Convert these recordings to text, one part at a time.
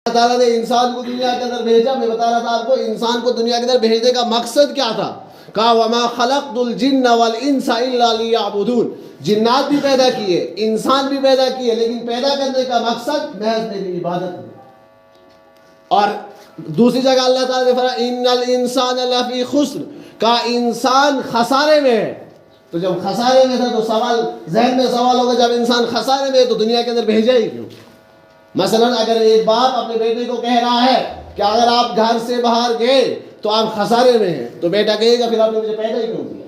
اللہ تعالیٰ نے انسان کو دنیا کے اندر بھیجا. میں بتا رہا تھا آپ کو انسان کو دنیا کے اندر بھیجنے کا مقصد کیا تھا. کہا وَمَا خَلَقْتُ الْجِنَّ وَالْإِنسَ إِلَّا لِيَعْبُدُونَ. جنات بھی پیدا کیے, انسان بھی پیدا کیے, لیکن پیدا کرنے کا مقصد محض میری عبادت ہے. اور دوسری جگہ اللہ تعالیٰ نے فرمایا اِنَّ الْإِنسَانَ لَفِي خُسْرٍ. کہا انسان خسارے میں ہے. تو جب خسارے میں تھا تو سوال ذہن میں سوال ہوگا, جب انسان خسارے میں ہے تو دنیا کے اندر بھیجا ہی کیوں. مثلا اگر ایک باپ اپنے بیٹے کو کہہ رہا ہے کہ اگر آپ گھر سے باہر گئے تو آپ خسارے میں ہیں, تو بیٹا کہے گا پھر آپ نے مجھے پیدا ہی کیوں کیا,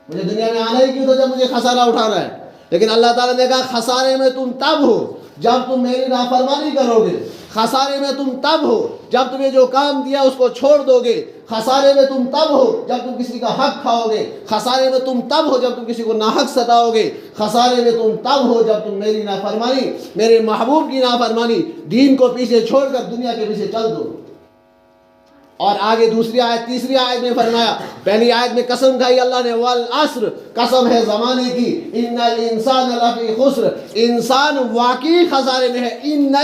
مجھے دنیا میں آنا ہی کیوں تھا جب مجھے خسارہ اٹھانا ہے. لیکن اللہ تعالیٰ نے کہا خسارے میں تم تب ہو جب تم میری نافرمانی کرو گے. خسارے میں تم تب ہو جب تمہیں جو کام دیا اس کو چھوڑ دو گے. خسارے میں تم تب ہو جب تم کسی کا حق کھاؤ گے. خسارے میں تم تب ہو جب تم کسی کو ناحق ستاؤ گے. خسارے میں تم تب ہو جب تم میری نافرمانی, میرے محبوب کی نافرمانی, دین کو پیچھے چھوڑ کر دنیا کے پیچھے چل دو. اور آگے دوسری آیت, تیسری آیت میں فرمایا, پہلی آیت میں قسم کھائی اللہ نے والعصر, قسم ہے زمانے کی, ان الانسان لفی خسر, انسان واقعی خسارے میں ہے. ان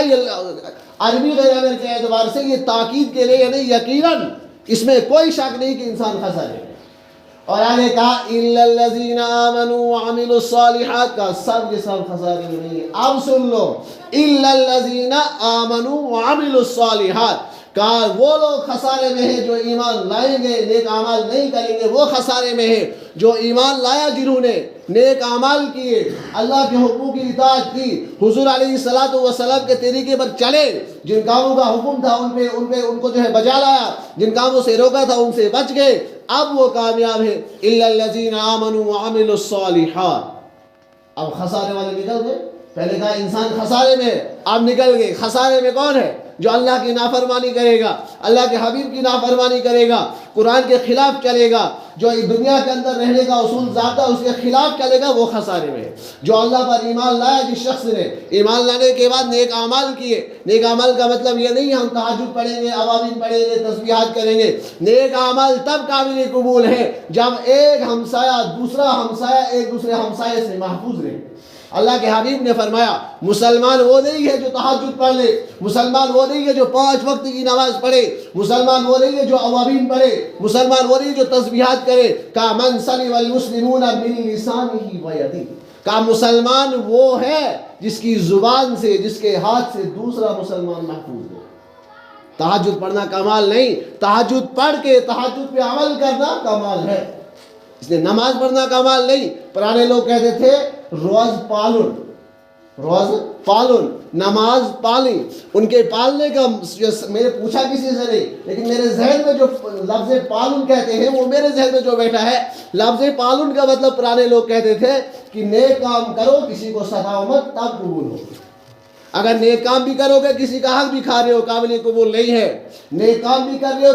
عربی گرامر کے اعتبار سے یہ تاکید کے لیے یعنی یقیناً, اس میں کوئی شک نہیں کہ انسان خسارے میں. اور آگے کہا الا الذین آمنوا وعملوا الصالحات, کا سب کے سب خسارے میں نہیں ہے. اب سن لو, الا الذین آمنوا وعملوا الصالحات, کہا وہ لوگ خسارے میں ہیں جو ایمان لائیں گے نیک اعمال نہیں کریں گے. وہ خسارے میں ہیں جو ایمان لایا, جنہوں نے نیک اعمال کیے, اللہ کے حکموں کی اطاعت کی, حضور علیہ الصلوۃ والسلام کے طریقے پر چلے, جن کاموں کا حکم تھا ان کو جو ہے بجا لایا, جن کاموں سے روکا تھا ان سے بچ گئے. اب وہ کامیاب ہے. الا الذین آمنوا وعملوا الصالحات. اب خسارے والے نکل گئے. پہلے کہا انسان خسارے میں ہے, اب نکل گئے. خسارے میں کون ہے؟ جو اللہ کی نافرمانی کرے گا, اللہ کے حبیب کی نافرمانی کرے گا, قرآن کے خلاف چلے گا, جو دنیا کے اندر رہنے کا اصول ضابطہ اس کے خلاف چلے گا, وہ خسارے میں ہے. جو اللہ پر ایمان لایا, جس شخص نے ایمان لانے کے بعد نیک اعمال کیے. نیک اعمال کا مطلب یہ نہیں ہم تہجد پڑھیں گے, اوابین پڑھیں گے, تسبیحات کریں گے. نیک اعمال تب قابل قبول ہے جب ایک ہمسایہ دوسرا ہمسایہ ایک دوسرے ہمسایہ سے محفوظ رہے. اللہ کے حبیب نے فرمایا مسلمان وہ نہیں ہے جو تہجد پڑھ لے, مسلمان وہ نہیں ہے جو 5 وقت کی نماز پڑھے, مسلمان وہ نہیں ہے جو اوابین پڑھے, مسلمان وہ نہیں ہے جو تسبیحات کرے. کہا من سلم المسلمون من لسانہ ویدہ, کہا مسلمان وہ ہے جس کی زبان سے, جس کے ہاتھ سے دوسرا مسلمان محفوظ ہے. تہجد پڑھنا کمال نہیں, تہجد پڑھ کے تہجد پہ عمل کرنا کمال ہے. اس نے نماز پڑھنا کمال نہیں. پرانے لوگ کہتے تھے روز پالن, روز پالن, نماز پالی. ان کے پالنے کا میں نے پوچھا کسی سے نہیں, لیکن میرے ذہن میں جو لفظ پالن کہتے ہیں وہ میرے ذہن میں جو بیٹھا ہے. لفظ پالن کا مطلب پرانے لوگ کہتے تھے کہ نیک کام کرو, کسی کو ستاؤ مت, تب قبول ہو. اگر نیک کام بھی کرو گے کسی کا حق بھی کھا رہے ہو, قابل قبول نہیں ہے. نیک کام بھی کر رہے ہو,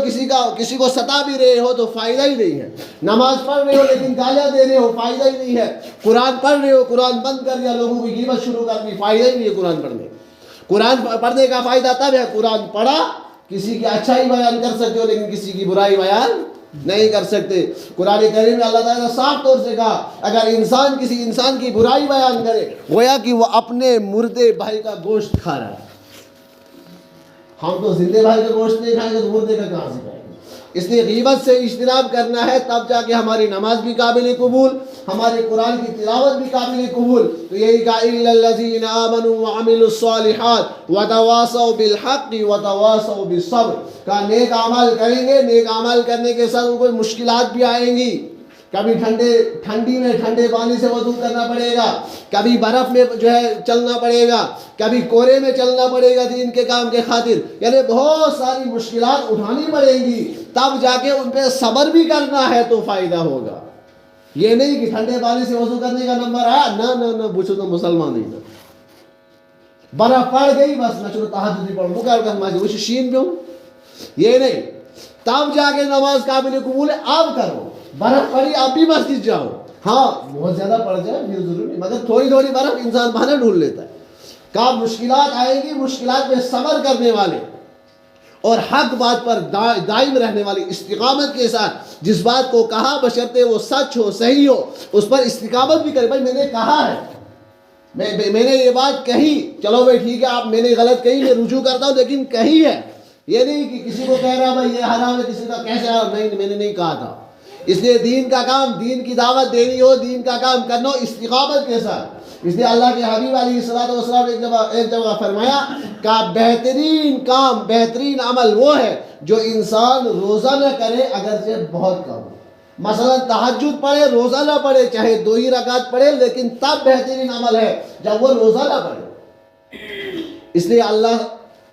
کسی کو ستا بھی رہے ہو, تو فائدہ ہی نہیں ہے. نماز پڑھ رہے ہو لیکن گالیاں دے رہے ہو, فائدہ ہی نہیں ہے. قرآن پڑھ رہے ہو, قرآن بند کر دیا, لوگوں کی غیبت شروع کر دی, فائدہ ہی نہیں ہے قرآن پڑھنے. قرآن پڑھنے کا فائدہ تب ہے قرآن پڑھا, کسی کی اچھائی بیان کر سکتے ہو لیکن کسی کی برائی بیان نہیں کر سکتے. قرآن کریم میں اللہ تعالیٰ نے صاف طور سے کہا اگر انسان کسی انسان کی برائی بیان کرے, گویا کہ وہ اپنے مردے بھائی کا گوشت کھا رہا ہے. ہم تو زندے بھائی کا گوشت نہیں کھائیں گے تو مردے کا کہاں سے کھائیں گے. اس لیے غیبت سے اجتناب کرنا ہے, تب جا کے ہماری نماز بھی قابل قبول, ہمارے قرآن کی تلاوت بھی قابل قبول. تو یہی کہا الا الذین آمنوا وعملوا الصالحات وتواصوا بالحق وتواصوا بالصبر. کہا نیک اعمال کریں گے, نیک اعمال کرنے کے ساتھ کوئی مشکلات بھی آئیں گی. کبھی ٹھنڈی میں ٹھنڈے پانی سے وضو کرنا پڑے گا, کبھی برف میں جو ہے چلنا پڑے گا, کبھی کورے میں چلنا پڑے گا دین کے کام کے خاطر. یعنی بہت ساری مشکلات اٹھانی پڑیں گی, تب جا کے ان پہ صبر بھی کرنا ہے تو فائدہ ہوگا. یہ نہیں کہ ٹھنڈے پانی سے وضو کرنے کا نمبر آیا, نہ پوچھو تو مسلمان نہیں تھا, برف پڑ گئی بس نہ چلو تہجد نہیں پڑھو کیا کرنا ہے, وہ شین پہ ہوں, یہ نہیں. تب جا کے نماز قابل قبول ہے, اب کرو. برف پڑی اب بھی مسجد جاؤ, ہاں بہت زیادہ پڑ جائے ضروری نہیں, مگر تھوڑی تھوڑی برف انسان بہانے ڈھونڈ لیتا ہے. کہا مشکلات آئیں گی, مشکلات میں صبر کرنے والے اور حق بات پر دائم رہنے والی, استقامت کے ساتھ جس بات کو کہا بشرطے وہ سچ ہو, صحیح ہو, اس پر استقامت بھی کرے. بھائی میں نے کہا ہے, میں نے یہ بات کہی، چلو بھائی ٹھیک ہے، آپ میں نے غلط کہی، میں رجوع کرتا ہوں، لیکن کہی ہے، یہ نہیں کہ کسی کو کہہ رہا بھائی یہ حرام ہے، کسی کا کیسے حرام، نہیں میں نے نہیں کہا تھا۔ اس لیے دین کا کام، دین کی دعوت دینی ہو، دین کا کام کرنا ہو استقامت کے ساتھ۔ اس لیے اللہ کے حبیب علیہ الصلوۃ والسلام نے ایک جگہ فرمایا کہ بہترین کام، بہترین عمل وہ ہے جو انسان روزہ نہ کرے اگرچہ بہت کم ہو۔ مثلا تہجد پڑھے، روزہ نہ پڑھے، چاہے 2 ہی رکعت پڑھے، لیکن تب بہترین عمل ہے جب وہ روزہ نہ پڑھے۔ اس لیے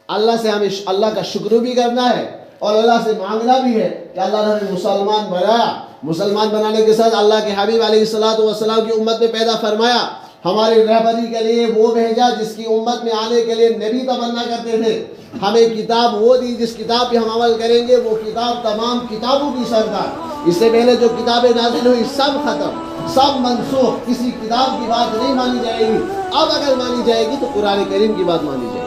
اللہ سے ہمیں اللہ کا شکر بھی کرنا ہے اور اللہ سے مانگنا بھی ہے کہ اللہ نے ہمیں مسلمان بنایا، مسلمان بنانے کے ساتھ اللہ کے حبیب علیہ الصلوۃ والسلام کی امت میں پیدا فرمایا، ہماری رہبری کے لیے وہ بھیجا جس کی امت میں آنے کے لیے نبی تمنا کرتے تھے، ہمیں کتاب وہ دی جس کتاب پہ ہم عمل کریں گے، وہ کتاب تمام کتابوں کی سردار۔ اس سے پہلے جو کتابیں نازل ہوئی سب ختم، سب منسوخ، کسی کتاب کی بات نہیں مانی جائے گی۔ اب اگر مانی جائے گی تو قرآن کریم کی بات مانی جائے گی۔